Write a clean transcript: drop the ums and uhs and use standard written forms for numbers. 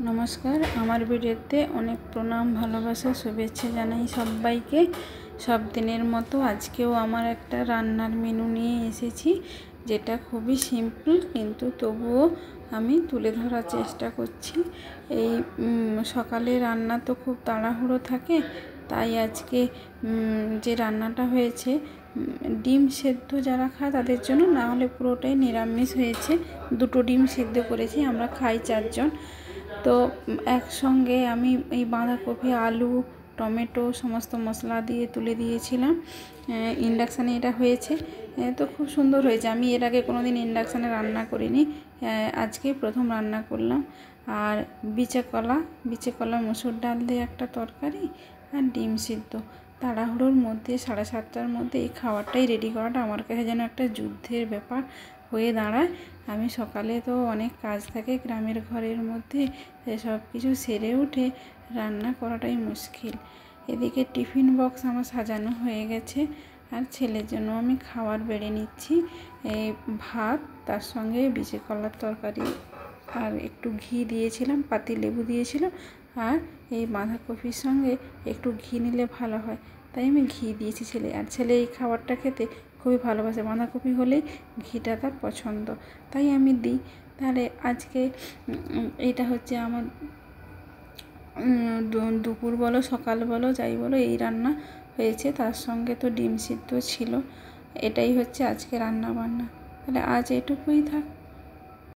नमस्कार আমার ভিডিওতে অনেক প্রণাম ভালোবাসা শুভেচ্ছা জানাই সবাইকে। সব দিনের মতো আজকেও আমার একটা রান্নার মেনু নিয়ে এসেছি, যেটা খুবই সিম্পল কিন্তু তবুও আমি তুলে ধরার চেষ্টা করছি। এই সকালে রান্না তো খুব তাড়াহুড়ো থাকে, তাই আজকে যে রান্নাটা হয়েছে ডিম সেদ্ধ যারা খায় তাদের জন্য, না হলে পুরোটাই নিরামিষ হয়েছে। দুটো ডিম সেদ্ধ করেছি, আমরা খাই 4 জন। তো একসঙ্গে আমি এই বাঁধাকপি, আলু, টমেটো সমস্ত মশলা দিয়ে তুলে দিয়েছিলাম। ইন্ডাকশানে এটা হয়েছে, তো খুব সুন্দর হয়েছে। আমি এর আগে কোনো দিন ইন্ডাকশানে রান্না করিনি, আজকে প্রথম রান্না করলাম। আর বিচে কলা মসুর ডাল দিয়ে একটা তরকারি আর ডিম সিদ্ধ। তাড়াহুড়োর মধ্যে 7:30টার মধ্যে এই খাবারটাই রেডি করাটা আমার কাছে যেন একটা যুদ্ধের ব্যাপার হয়ে দাঁড়ায়। আমি সকালে তো অনেক কাজ থাকে গ্রামের ঘরের মধ্যে, সব কিছু সেরে উঠে রান্না করাটাই মুশকিল। এদিকে টিফিন বক্স আমার সাজানো হয়ে গেছে, আর ছেলের জন্য আমি খাবার বেড়ে নিচ্ছি। এই ভাত, তার সঙ্গে বিচে কলার তরকারি, আর একটু ঘি দিয়েছিলাম, পাতিলেবু দিয়েছিলাম। আর এই বাঁধাকপির সঙ্গে একটু ঘি নিলে ভালো হয়, তাই আমি ঘি দিয়েছি ছেলে। আর ছেলে এই খাবারটা খেতে খুবই ভালোবাসে, বাঁধাকপি হলেই ঘিটা তার পছন্দ, তাই আমি দিই। তাহলে আজকে এটা হচ্ছে আমার দুপুর বলো সকাল বলো যাই বলো এই রান্না হয়েছে। তার সঙ্গে তো ডিম সিদ্ধ ছিল। এটাই হচ্ছে আজকে রান্না বান্না। তাহলে আজ এটুকুই থাক।